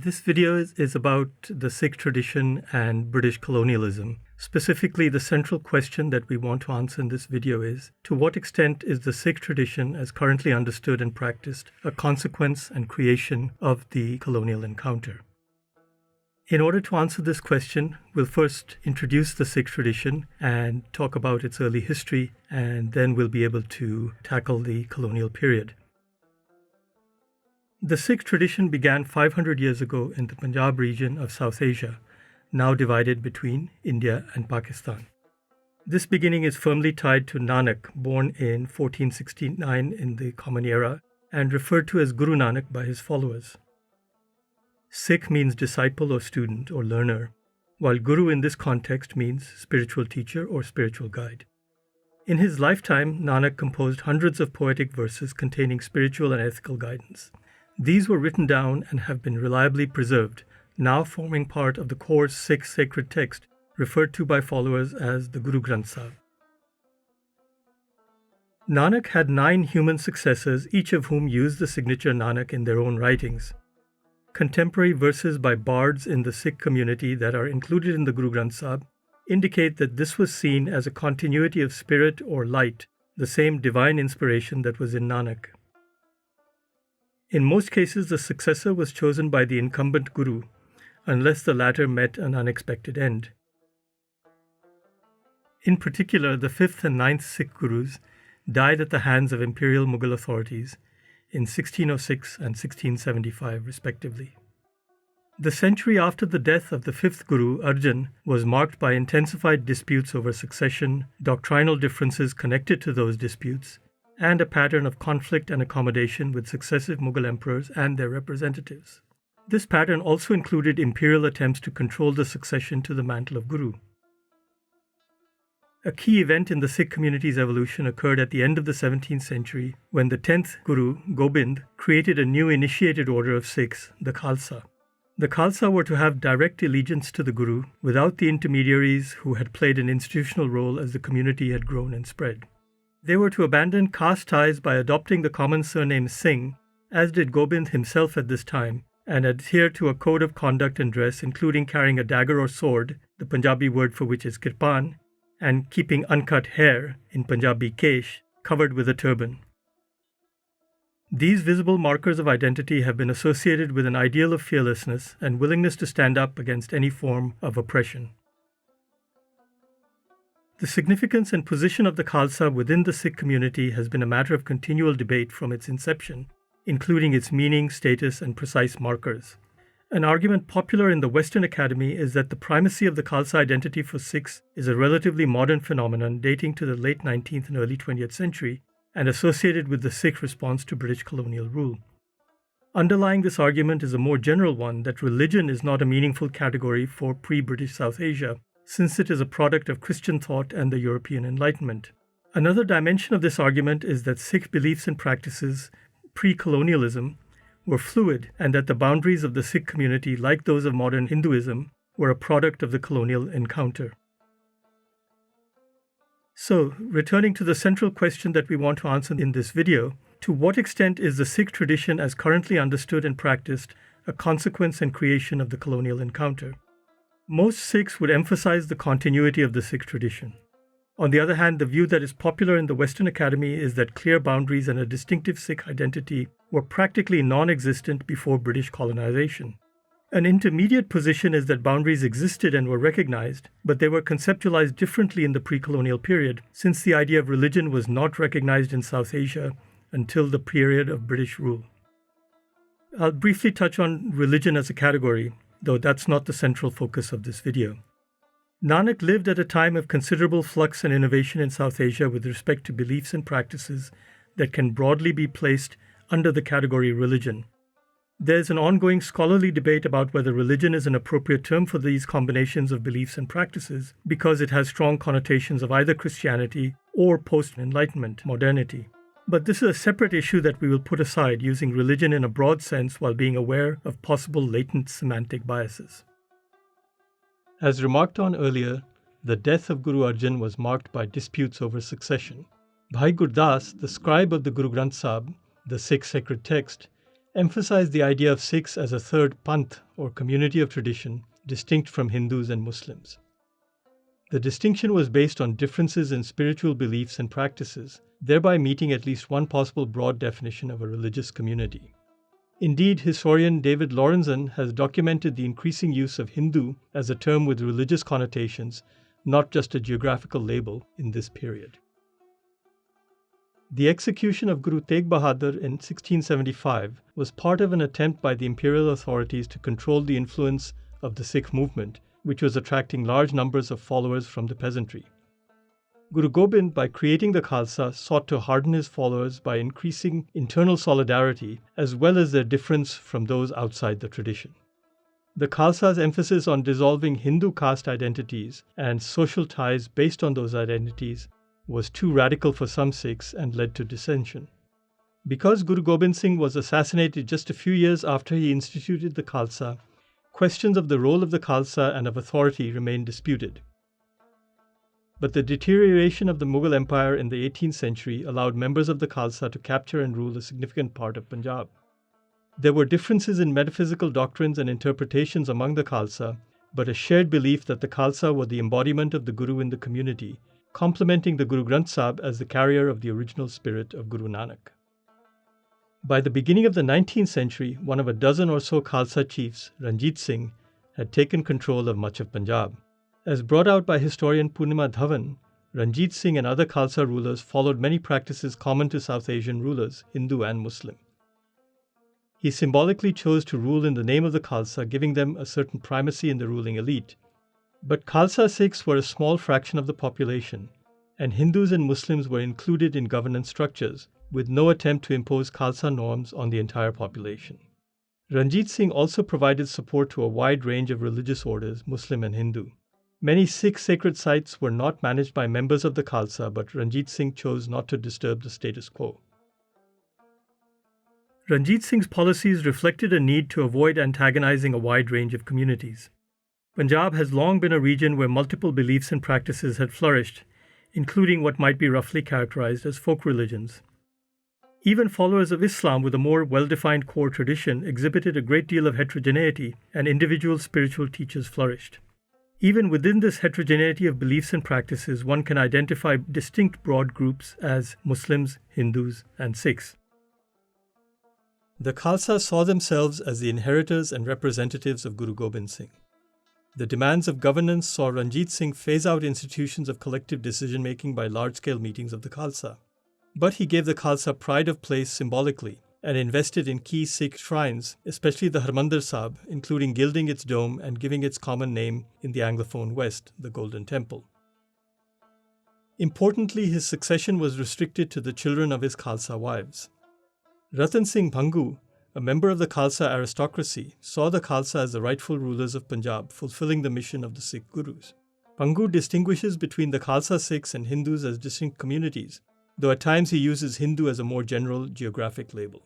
This video is about the Sikh tradition and British colonialism. Specifically, the central question that we want to answer in this video is, to what extent is the Sikh tradition, as currently understood and practiced, a consequence and creation of the colonial encounter? In order to answer this question, we'll first introduce the Sikh tradition and talk about its early history, and then we'll be able to tackle the colonial period. The Sikh tradition began 500 years ago in the Punjab region of South Asia, now divided between India and Pakistan. This beginning is firmly tied to Nanak, born in 1469 in the Common Era, and referred to as Guru Nanak by his followers. Sikh means disciple or student or learner, while Guru in this context means spiritual teacher or spiritual guide. In his lifetime, Nanak composed hundreds of poetic verses containing spiritual and ethical guidance. These were written down and have been reliably preserved, now forming part of the core Sikh sacred text referred to by followers as the Guru Sahib. Nanak had 9 human successors, each of whom used the signature Nanak in their own writings. Contemporary verses by bards in the Sikh community that are included in the Guru Sahib indicate that this was seen as a continuity of spirit or light, the same divine inspiration that was in Nanak. In most cases, the successor was chosen by the incumbent Guru, unless the latter met an unexpected end. In particular, the 5th and 9th Sikh Gurus died at the hands of imperial Mughal authorities in 1606 and 1675, respectively. The century after the death of the 5th Guru, Arjan, was marked by intensified disputes over succession, doctrinal differences connected to those disputes, and a pattern of conflict and accommodation with successive Mughal emperors and their representatives. This pattern also included imperial attempts to control the succession to the mantle of Guru. A key event in the Sikh community's evolution occurred at the end of the 17th century when the 10th Guru, Gobind, created a new initiated order of Sikhs, the Khalsa. The Khalsa were to have direct allegiance to the Guru without the intermediaries who had played an institutional role as the community had grown and spread. They were to abandon caste ties by adopting the common surname Singh, as did Gobind himself at this time, and adhere to a code of conduct and dress including carrying a dagger or sword, the Punjabi word for which is kirpan, and keeping uncut hair, in Punjabi kesh, covered with a turban. These visible markers of identity have been associated with an ideal of fearlessness and willingness to stand up against any form of oppression. The significance and position of the Khalsa within the Sikh community has been a matter of continual debate from its inception, including its meaning, status, and precise markers. An argument popular in the Western Academy is that the primacy of the Khalsa identity for Sikhs is a relatively modern phenomenon dating to the late 19th and early 20th century and associated with the Sikh response to British colonial rule. Underlying this argument is a more general one that religion is not a meaningful category for pre-British South Asia, since it is a product of Christian thought and the European Enlightenment. Another dimension of this argument is that Sikh beliefs and practices, pre-colonialism, were fluid and that the boundaries of the Sikh community, like those of modern Hinduism, were a product of the colonial encounter. So, returning to the central question that we want to answer in this video, to what extent is the Sikh tradition as currently understood and practiced a consequence and creation of the colonial encounter? Most Sikhs would emphasize the continuity of the Sikh tradition. On the other hand, the view that is popular in the Western Academy is that clear boundaries and a distinctive Sikh identity were practically non-existent before British colonization. An intermediate position is that boundaries existed and were recognized, but they were conceptualized differently in the pre-colonial period, since the idea of religion was not recognized in South Asia until the period of British rule. I'll briefly touch on religion as a category, though that's not the central focus of this video. Nanak lived at a time of considerable flux and innovation in South Asia with respect to beliefs and practices that can broadly be placed under the category religion. There's an ongoing scholarly debate about whether religion is an appropriate term for these combinations of beliefs and practices because it has strong connotations of either Christianity or post-Enlightenment modernity. But this is a separate issue that we will put aside, using religion in a broad sense while being aware of possible latent semantic biases. As remarked on earlier, the death of Guru Arjan was marked by disputes over succession. Bhai Gurdas, the scribe of the Guru Sahib, the Sikh sacred text, emphasized the idea of Sikhs as a third panth or community of tradition distinct from Hindus and Muslims. The distinction was based on differences in spiritual beliefs and practices, thereby meeting at least one possible broad definition of a religious community. Indeed, historian David Lorenzen has documented the increasing use of Hindu as a term with religious connotations, not just a geographical label, in this period. The execution of Guru Tegh Bahadur in 1675 was part of an attempt by the imperial authorities to control the influence of the Sikh movement, which was attracting large numbers of followers from the peasantry. Guru Gobind, by creating the Khalsa, sought to harden his followers by increasing internal solidarity as well as their difference from those outside the tradition. The Khalsa's emphasis on dissolving Hindu caste identities and social ties based on those identities was too radical for some Sikhs and led to dissension. Because Guru Gobind Singh was assassinated just a few years after he instituted the Khalsa, questions of the role of the Khalsa and of authority remain disputed. But the deterioration of the Mughal Empire in the 18th century allowed members of the Khalsa to capture and rule a significant part of Punjab. There were differences in metaphysical doctrines and interpretations among the Khalsa, but a shared belief that the Khalsa were the embodiment of the Guru in the community, complementing the Guru Granth Sahib as the carrier of the original spirit of Guru Nanak. By the beginning of the 19th century, one of a dozen or so Khalsa chiefs, Ranjit Singh, had taken control of much of Punjab. As brought out by historian Purnima Dhawan, Ranjit Singh and other Khalsa rulers followed many practices common to South Asian rulers, Hindu and Muslim. He symbolically chose to rule in the name of the Khalsa, giving them a certain primacy in the ruling elite. But Khalsa Sikhs were a small fraction of the population, and Hindus and Muslims were included in governance structures, with no attempt to impose Khalsa norms on the entire population. Ranjit Singh also provided support to a wide range of religious orders, Muslim and Hindu. Many Sikh sacred sites were not managed by members of the Khalsa, but Ranjit Singh chose not to disturb the status quo. Ranjit Singh's policies reflected a need to avoid antagonizing a wide range of communities. Punjab has long been a region where multiple beliefs and practices had flourished, including what might be roughly characterized as folk religions. Even followers of Islam with a more well-defined core tradition exhibited a great deal of heterogeneity, and individual spiritual teachers flourished. Even within this heterogeneity of beliefs and practices, one can identify distinct broad groups as Muslims, Hindus, and Sikhs. The Khalsa saw themselves as the inheritors and representatives of Guru Gobind Singh. The demands of governance saw Ranjit Singh phase out institutions of collective decision-making by large-scale meetings of the Khalsa. But he gave the Khalsa pride of place symbolically and invested in key Sikh shrines, especially the Harmandir Sahib, including gilding its dome and giving its common name in the Anglophone West, the Golden Temple. Importantly, his succession was restricted to the children of his Khalsa wives. Ratan Singh Bhangu, a member of the Khalsa aristocracy, saw the Khalsa as the rightful rulers of Punjab, fulfilling the mission of the Sikh Gurus. Bhangu distinguishes between the Khalsa Sikhs and Hindus as distinct communities, though at times he uses Hindu as a more general geographic label.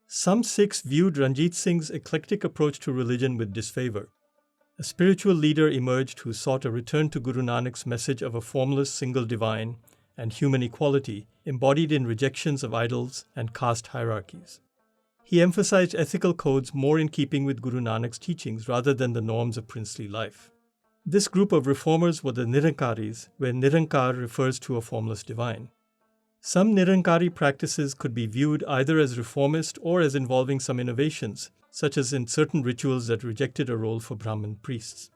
Some Sikhs viewed Ranjit Singh's eclectic approach to religion with disfavor. A spiritual leader emerged who sought a return to Guru Nanak's message of a formless single divine and human equality, embodied in rejections of idols and caste hierarchies. He emphasized ethical codes more in keeping with Guru Nanak's teachings rather than the norms of princely life. This group of reformers were the Nirankaris, where Nirankar refers to a formless divine. Some Nirankari practices could be viewed either as reformist or as involving some innovations, such as in certain rituals that rejected a role for Brahmin priests.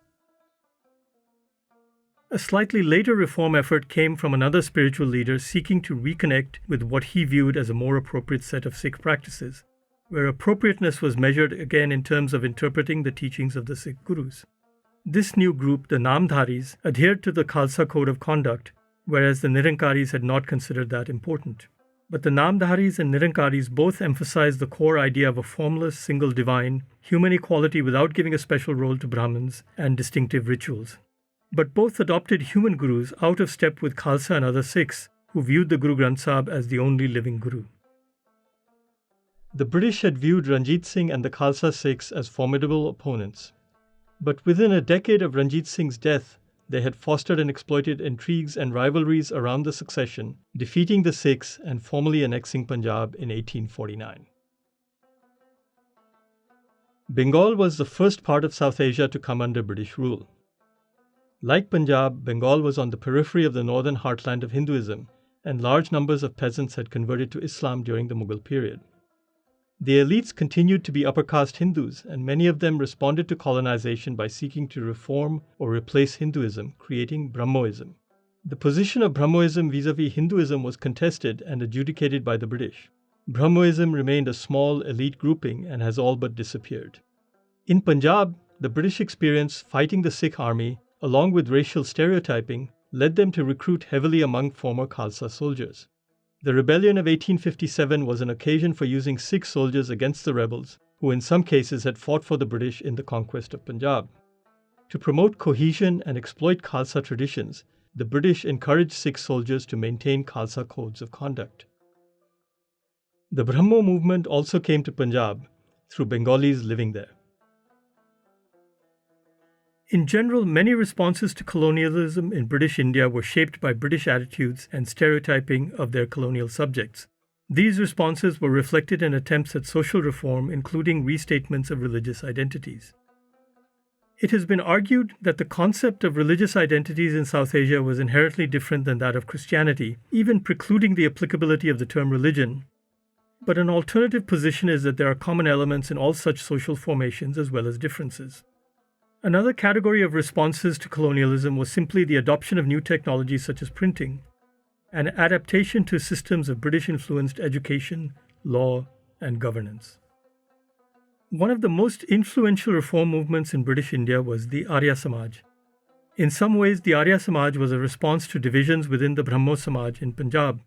A slightly later reform effort came from another spiritual leader seeking to reconnect with what he viewed as a more appropriate set of Sikh practices, where appropriateness was measured again in terms of interpreting the teachings of the Sikh Gurus. This new group, the Namdharis, adhered to the Khalsa code of conduct, whereas the Nirankaris had not considered that important. But the Namdharis and Nirankaris both emphasized the core idea of a formless, single divine, human equality without giving a special role to Brahmins, and distinctive rituals. But both adopted human gurus out of step with Khalsa and other Sikhs, who viewed the Guru Granth Sahib as the only living guru. The British had viewed Ranjit Singh and the Khalsa Sikhs as formidable opponents. But within a decade of Ranjit Singh's death, they had fostered and exploited intrigues and rivalries around the succession, defeating the Sikhs and formally annexing Punjab in 1849. Bengal was the first part of South Asia to come under British rule. Like Punjab, Bengal was on the periphery of the northern heartland of Hinduism, and large numbers of peasants had converted to Islam during the Mughal period. The elites continued to be upper caste Hindus, and many of them responded to colonization by seeking to reform or replace Hinduism, creating Brahmoism. The position of Brahmoism vis-à-vis Hinduism was contested and adjudicated by the British. Brahmoism remained a small elite grouping and has all but disappeared. In Punjab, the British experience fighting the Sikh army, along with racial stereotyping, led them to recruit heavily among former Khalsa soldiers. The rebellion of 1857 was an occasion for using Sikh soldiers against the rebels, who in some cases had fought for the British in the conquest of Punjab. To promote cohesion and exploit Khalsa traditions, the British encouraged Sikh soldiers to maintain Khalsa codes of conduct. The Brahmo movement also came to Punjab through Bengalis living there. In general, many responses to colonialism in British India were shaped by British attitudes and stereotyping of their colonial subjects. These responses were reflected in attempts at social reform, including restatements of religious identities. It has been argued that the concept of religious identities in South Asia was inherently different than that of Christianity, even precluding the applicability of the term religion. But an alternative position is that there are common elements in all such social formations as well as differences. Another category of responses to colonialism was simply the adoption of new technologies such as printing, and adaptation to systems of British-influenced education, law, and governance. One of the most influential reform movements in British India was the Arya Samaj. In some ways, the Arya Samaj was a response to divisions within the Brahmo Samaj in Punjab,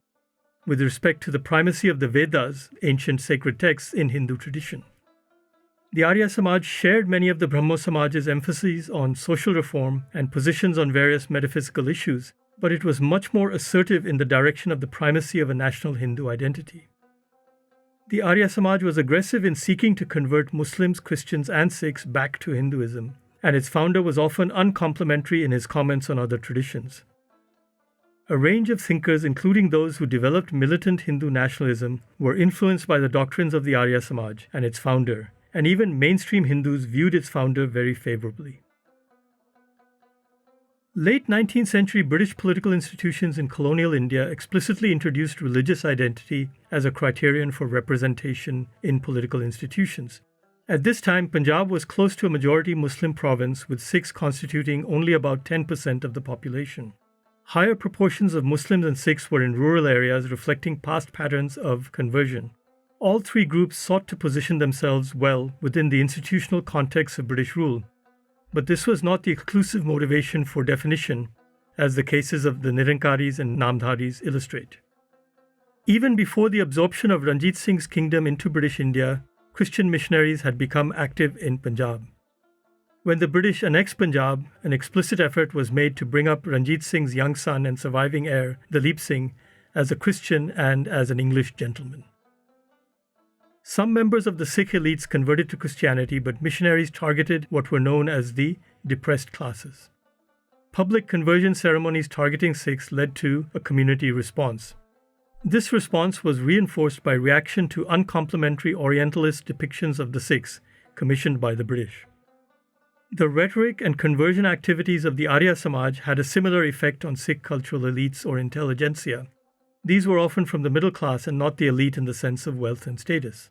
with respect to the primacy of the Vedas, ancient sacred texts in Hindu tradition. The Arya Samaj shared many of the Brahmo Samaj's emphases on social reform and positions on various metaphysical issues, but it was much more assertive in the direction of the primacy of a national Hindu identity. The Arya Samaj was aggressive in seeking to convert Muslims, Christians, and Sikhs back to Hinduism, and its founder was often uncomplimentary in his comments on other traditions. A range of thinkers, including those who developed militant Hindu nationalism, were influenced by the doctrines of the Arya Samaj and its founder, and even mainstream Hindus viewed its founder very favorably. Late 19th century British political institutions in colonial India explicitly introduced religious identity as a criterion for representation in political institutions. At this time, Punjab was close to a majority Muslim province, with Sikhs constituting only about 10% of the population. Higher proportions of Muslims and Sikhs were in rural areas, reflecting past patterns of conversion. All three groups sought to position themselves well within the institutional context of British rule, but this was not the exclusive motivation for definition, as the cases of the Nirankaris and Namdharis illustrate. Even before the absorption of Ranjit Singh's kingdom into British India, Christian missionaries had become active in Punjab. When the British annexed Punjab, an explicit effort was made to bring up Ranjit Singh's young son and surviving heir, Dalip Singh, as a Christian and as an English gentleman. Some members of the Sikh elites converted to Christianity, but missionaries targeted what were known as the depressed classes. Public conversion ceremonies targeting Sikhs led to a community response. This response was reinforced by reaction to uncomplimentary Orientalist depictions of the Sikhs, commissioned by the British. The rhetoric and conversion activities of the Arya Samaj had a similar effect on Sikh cultural elites or intelligentsia. These were often from the middle class and not the elite in the sense of wealth and status.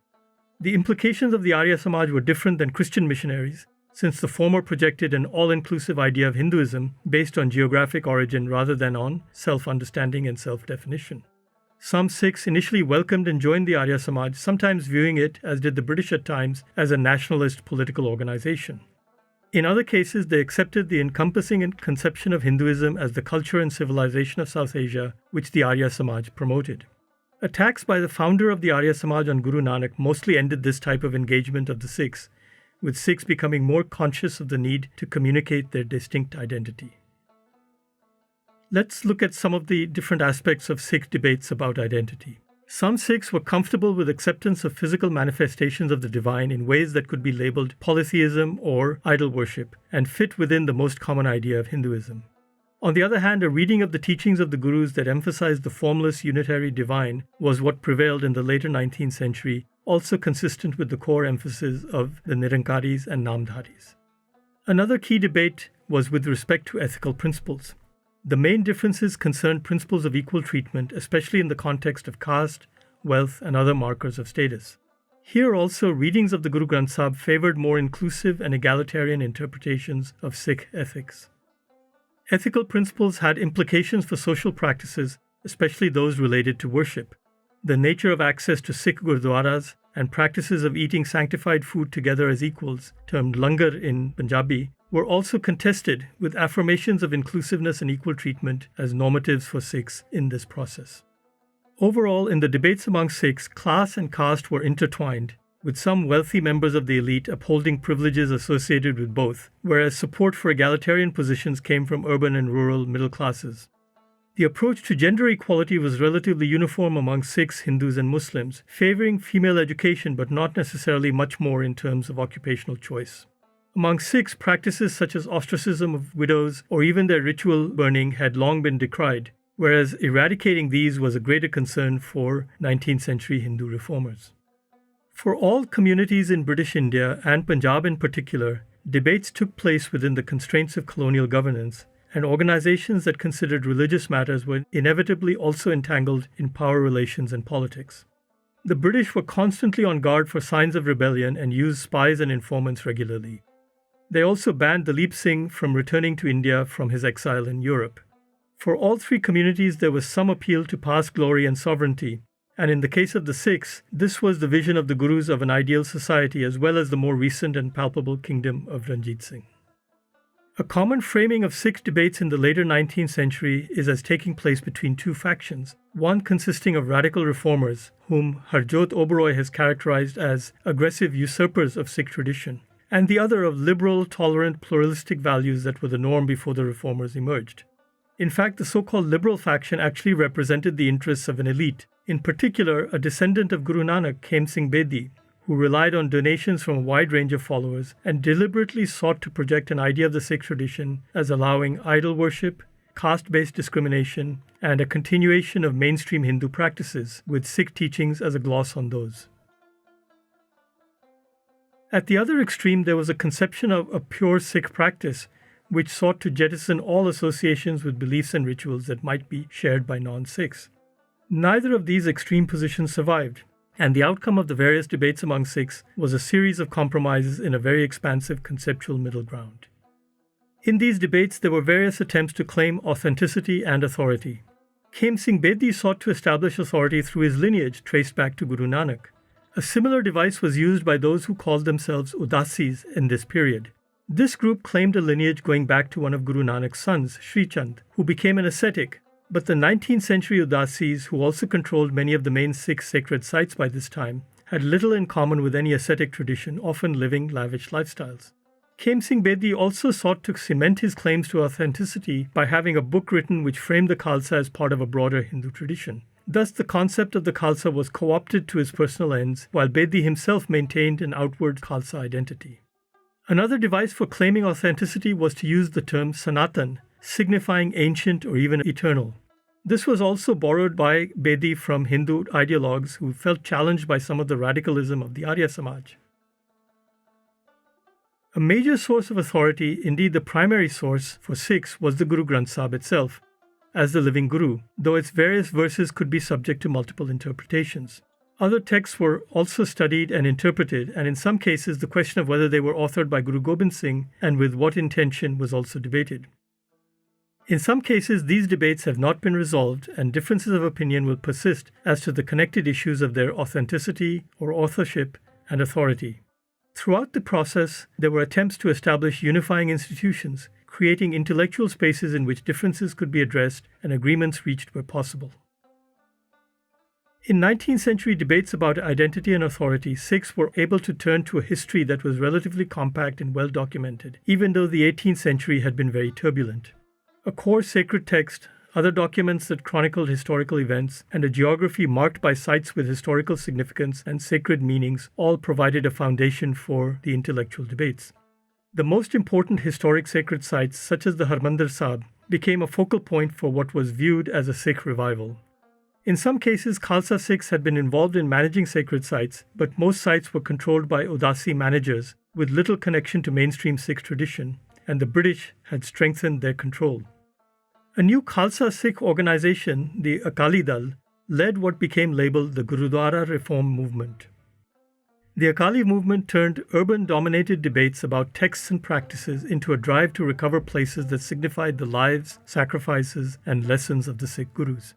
The implications of the Arya Samaj were different than Christian missionaries, since the former projected an all-inclusive idea of Hinduism based on geographic origin rather than on self-understanding and self-definition. Some Sikhs initially welcomed and joined the Arya Samaj, sometimes viewing it, as did the British at times, as a nationalist political organization. In other cases, they accepted the encompassing conception of Hinduism as the culture and civilization of South Asia, which the Arya Samaj promoted. Attacks by the founder of the Arya Samaj on Guru Nanak mostly ended this type of engagement of the Sikhs, with Sikhs becoming more conscious of the need to communicate their distinct identity. Let's look at some of the different aspects of Sikh debates about identity. Some Sikhs were comfortable with acceptance of physical manifestations of the divine in ways that could be labeled polytheism or idol worship and fit within the most common idea of Hinduism. On the other hand, a reading of the teachings of the Gurus that emphasized the formless unitary divine was what prevailed in the later 19th century, also consistent with the core emphasis of the Nirankaris and Namdharis. Another key debate was with respect to ethical principles. The main differences concerned principles of equal treatment, especially in the context of caste, wealth, and other markers of status. Here also, readings of the Guru Granth Sahib favored more inclusive and egalitarian interpretations of Sikh ethics. Ethical principles had implications for social practices, especially those related to worship. The nature of access to Sikh gurdwaras and practices of eating sanctified food together as equals, termed langar in Punjabi, were also contested, with affirmations of inclusiveness and equal treatment as normatives for Sikhs in this process. Overall, in the debates among Sikhs, class and caste were intertwined, with some wealthy members of the elite upholding privileges associated with both, whereas support for egalitarian positions came from urban and rural middle classes. The approach to gender equality was relatively uniform among Sikhs, Hindus, and Muslims, favoring female education but not necessarily much more in terms of occupational choice. Among Sikhs, practices such as ostracism of widows or even their ritual burning had long been decried, whereas eradicating these was a greater concern for 19th century Hindu reformers. For all communities in British India, and Punjab in particular, debates took place within the constraints of colonial governance, and organizations that considered religious matters were inevitably also entangled in power relations and politics. The British were constantly on guard for signs of rebellion and used spies and informants regularly. They also banned Dalip Singh from returning to India from his exile in Europe. For all three communities, there was some appeal to past glory and sovereignty, and in the case of the Sikhs, this was the vision of the Gurus of an ideal society as well as the more recent and palpable kingdom of Ranjit Singh. A common framing of Sikh debates in the later 19th century is as taking place between two factions, one consisting of radical reformers, whom Harjot Oberoi has characterized as aggressive usurpers of Sikh tradition, and the other of liberal, tolerant, pluralistic values that were the norm before the reformers emerged. In fact, the so-called liberal faction actually represented the interests of an elite, in particular a descendant of Guru Nanak, Khem Singh Bedi, who relied on donations from a wide range of followers and deliberately sought to project an idea of the Sikh tradition as allowing idol worship, caste-based discrimination, and a continuation of mainstream Hindu practices, with Sikh teachings as a gloss on those. At the other extreme, there was a conception of a pure Sikh practice, which sought to jettison all associations with beliefs and rituals that might be shared by non-Sikhs. Neither of these extreme positions survived, and the outcome of the various debates among Sikhs was a series of compromises in a very expansive conceptual middle ground. In these debates, there were various attempts to claim authenticity and authority. Khem Singh Bedi sought to establish authority through his lineage traced back to Guru Nanak. A similar device was used by those who called themselves Udasis in this period. This group claimed a lineage going back to one of Guru Nanak's sons, Sri Chand, who became an ascetic, but the 19th century Udasis, who also controlled many of the main Sikh sacred sites by this time, had little in common with any ascetic tradition, often living lavish lifestyles. Khem Singh Bedi also sought to cement his claims to authenticity by having a book written which framed the Khalsa as part of a broader Hindu tradition. Thus, the concept of the Khalsa was co-opted to his personal ends, while Bedi himself maintained an outward Khalsa identity. Another device for claiming authenticity was to use the term Sanatan, signifying ancient or even eternal. This was also borrowed by Bedi from Hindu ideologues who felt challenged by some of the radicalism of the Arya Samaj. A major source of authority, indeed the primary source for Sikhs, was the Guru Granth Sahib itself, as the living Guru, though its various verses could be subject to multiple interpretations. Other texts were also studied and interpreted, and in some cases the question of whether they were authored by Guru Gobind Singh and with what intention was also debated. In some cases, these debates have not been resolved, and differences of opinion will persist as to the connected issues of their authenticity or authorship and authority. Throughout the process, there were attempts to establish unifying institutions, creating intellectual spaces in which differences could be addressed and agreements reached where possible. In 19th century debates about identity and authority, Sikhs were able to turn to a history that was relatively compact and well documented, even though the 18th century had been very turbulent. A core sacred text, other documents that chronicled historical events, and a geography marked by sites with historical significance and sacred meanings all provided a foundation for the intellectual debates. The most important historic sacred sites, such as the Harmandir Sahib, became a focal point for what was viewed as a Sikh revival. In some cases, Khalsa Sikhs had been involved in managing sacred sites, but most sites were controlled by Udasi managers with little connection to mainstream Sikh tradition, and the British had strengthened their control. A new Khalsa Sikh organization, the Akali Dal, led what became labeled the Gurudwara Reform Movement. The Akali movement turned urban-dominated debates about texts and practices into a drive to recover places that signified the lives, sacrifices, and lessons of the Sikh gurus.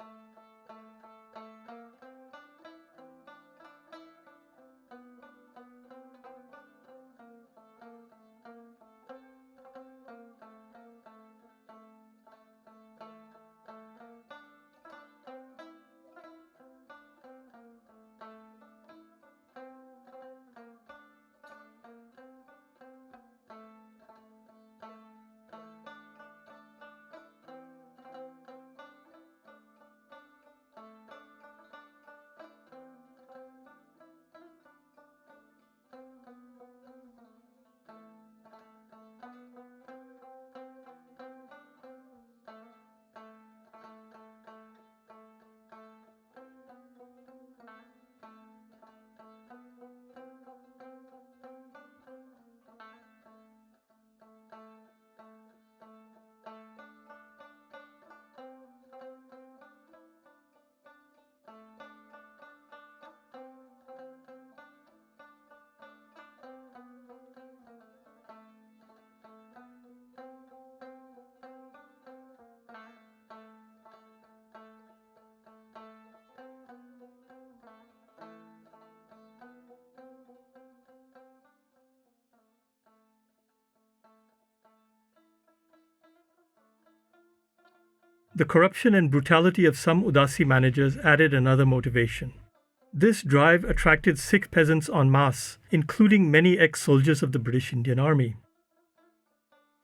The corruption and brutality of some Udasi managers added another motivation. This drive attracted Sikh peasants en masse, including many ex-soldiers of the British Indian Army.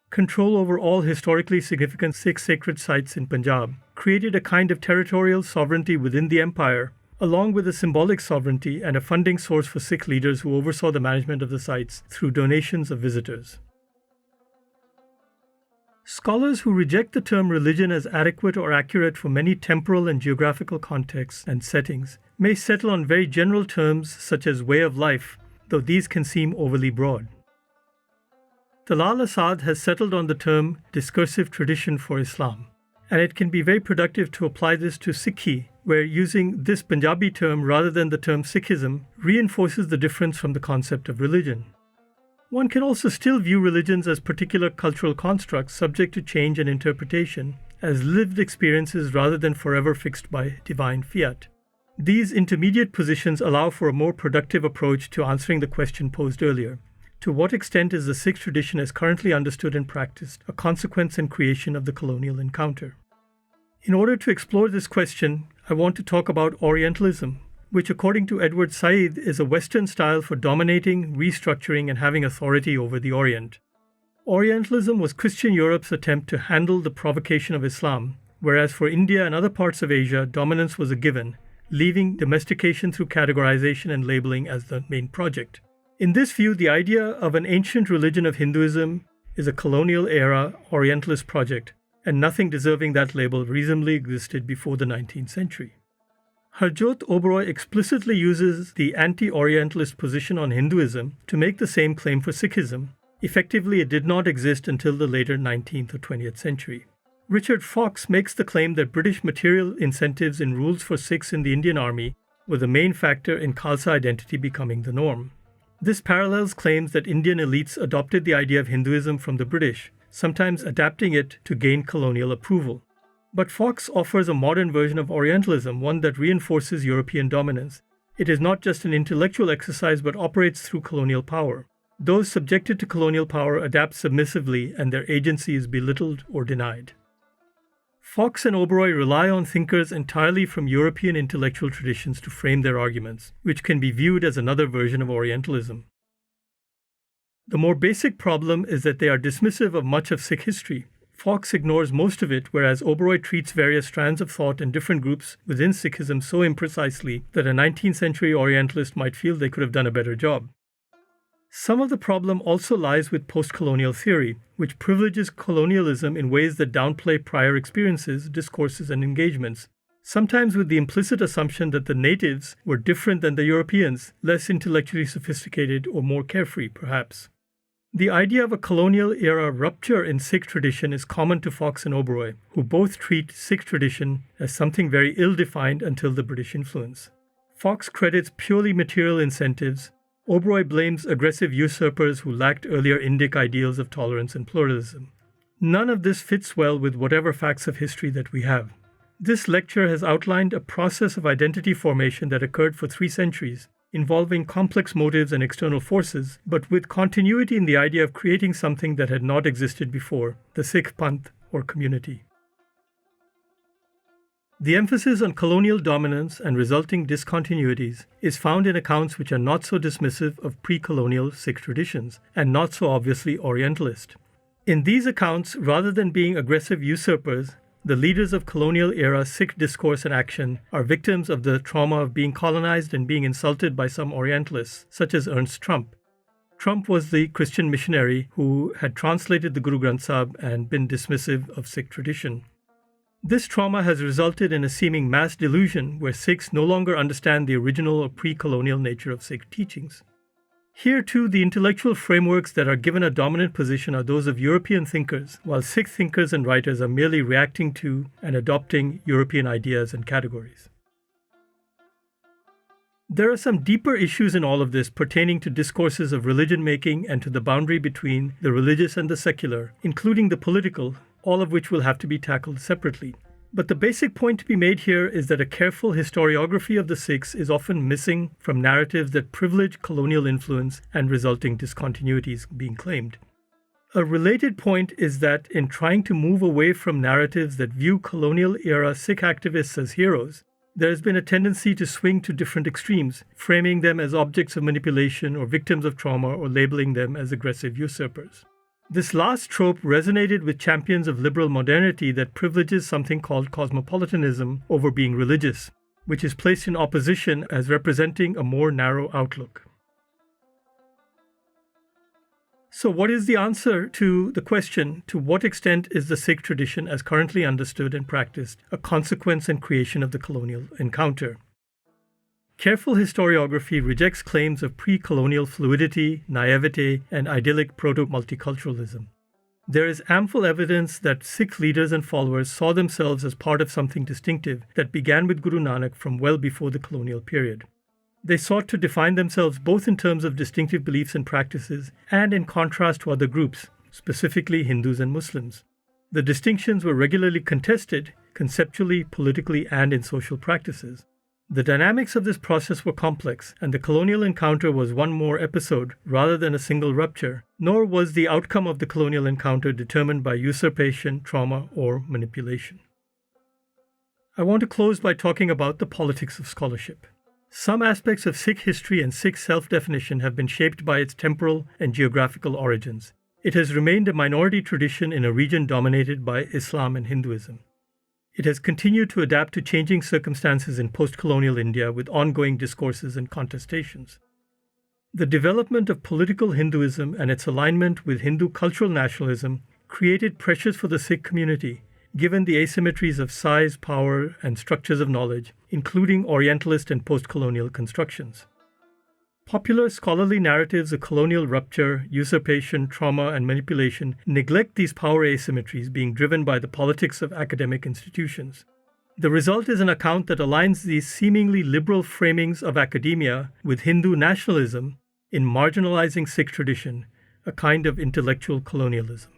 Control over all historically significant Sikh sacred sites in Punjab created a kind of territorial sovereignty within the empire, along with a symbolic sovereignty and a funding source for Sikh leaders who oversaw the management of the sites through donations of visitors. Scholars who reject the term religion as adequate or accurate for many temporal and geographical contexts and settings may settle on very general terms such as way of life, though these can seem overly broad. Talal Asad has settled on the term discursive tradition for Islam, and it can be very productive to apply this to Sikhi, where using this Punjabi term rather than the term Sikhism reinforces the difference from the concept of religion. One can also still view religions as particular cultural constructs subject to change and interpretation, as lived experiences rather than forever fixed by divine fiat. These intermediate positions allow for a more productive approach to answering the question posed earlier. To what extent is the Sikh tradition as currently understood and practiced a consequence and creation of the colonial encounter? In order to explore this question, I want to talk about Orientalism, which according to Edward Said is a Western style for dominating, restructuring, and having authority over the Orient. Orientalism was Christian Europe's attempt to handle the provocation of Islam, whereas for India and other parts of Asia, dominance was a given, leaving domestication through categorization and labeling as the main project. In this view, the idea of an ancient religion of Hinduism is a colonial-era Orientalist project, and nothing deserving that label reasonably existed before the 19th century. Harjot Oberoi explicitly uses the anti-Orientalist position on Hinduism to make the same claim for Sikhism. Effectively, it did not exist until the later 19th or 20th century. Richard Fox makes the claim that British material incentives and rules for Sikhs in the Indian Army were the main factor in Khalsa identity becoming the norm. This parallels claims that Indian elites adopted the idea of Hinduism from the British, sometimes adapting it to gain colonial approval. But Fox offers a modern version of Orientalism, one that reinforces European dominance. It is not just an intellectual exercise but operates through colonial power. Those subjected to colonial power adapt submissively and their agency is belittled or denied. Fox and Oberoi rely on thinkers entirely from European intellectual traditions to frame their arguments, which can be viewed as another version of Orientalism. The more basic problem is that they are dismissive of much of Sikh history. Fox ignores most of it, whereas Oberoi treats various strands of thought and different groups within Sikhism so imprecisely that a 19th century Orientalist might feel they could have done a better job. Some of the problem also lies with post-colonial theory, which privileges colonialism in ways that downplay prior experiences, discourses, and engagements, sometimes with the implicit assumption that the natives were different than the Europeans, less intellectually sophisticated or more carefree, perhaps. The idea of a colonial era rupture in Sikh tradition is common to Fox and Oberoi, who both treat Sikh tradition as something very ill-defined until the British influence. Fox credits purely material incentives. Oberoi blames aggressive usurpers who lacked earlier Indic ideals of tolerance and pluralism. None of this fits well with whatever facts of history that we have. This lecture has outlined a process of identity formation that occurred for 3 centuries, involving complex motives and external forces, but with continuity in the idea of creating something that had not existed before, the Sikh Panth or community. The emphasis on colonial dominance and resulting discontinuities is found in accounts which are not so dismissive of pre-colonial Sikh traditions and not so obviously Orientalist. In these accounts, rather than being aggressive usurpers, the leaders of colonial-era Sikh discourse and action are victims of the trauma of being colonized and being insulted by some Orientalists, such as Ernst Trump. Trump was the Christian missionary who had translated the Guru Granth Sahib and been dismissive of Sikh tradition. This trauma has resulted in a seeming mass delusion where Sikhs no longer understand the original or pre-colonial nature of Sikh teachings. Here too, the intellectual frameworks that are given a dominant position are those of European thinkers, while Sikh thinkers and writers are merely reacting to and adopting European ideas and categories. There are some deeper issues in all of this pertaining to discourses of religion making and to the boundary between the religious and the secular, including the political, all of which will have to be tackled separately. But the basic point to be made here is that a careful historiography of the Sikhs is often missing from narratives that privilege colonial influence and resulting discontinuities being claimed. A related point is that in trying to move away from narratives that view colonial-era Sikh activists as heroes, there has been a tendency to swing to different extremes, framing them as objects of manipulation or victims of trauma or labeling them as aggressive usurpers. This last trope resonated with champions of liberal modernity that privileges something called cosmopolitanism over being religious, which is placed in opposition as representing a more narrow outlook. So what is the answer to the question, to what extent is the Sikh tradition as currently understood and practiced a consequence and creation of the colonial encounter? Careful historiography rejects claims of pre-colonial fluidity, naivete, and idyllic proto-multiculturalism. There is ample evidence that Sikh leaders and followers saw themselves as part of something distinctive that began with Guru Nanak from well before the colonial period. They sought to define themselves both in terms of distinctive beliefs and practices and in contrast to other groups, specifically Hindus and Muslims. The distinctions were regularly contested, conceptually, politically, and in social practices. The dynamics of this process were complex, and the colonial encounter was one more episode rather than a single rupture, nor was the outcome of the colonial encounter determined by usurpation, trauma, or manipulation. I want to close by talking about the politics of scholarship. Some aspects of Sikh history and Sikh self-definition have been shaped by its temporal and geographical origins. It has remained a minority tradition in a region dominated by Islam and Hinduism. It has continued to adapt to changing circumstances in post-colonial India with ongoing discourses and contestations. The development of political Hinduism and its alignment with Hindu cultural nationalism created pressures for the Sikh community, given the asymmetries of size, power, and structures of knowledge, including Orientalist and post-colonial constructions. Popular scholarly narratives of colonial rupture, usurpation, trauma, and manipulation neglect these power asymmetries being driven by the politics of academic institutions. The result is an account that aligns these seemingly liberal framings of academia with Hindu nationalism in marginalizing Sikh tradition, a kind of intellectual colonialism.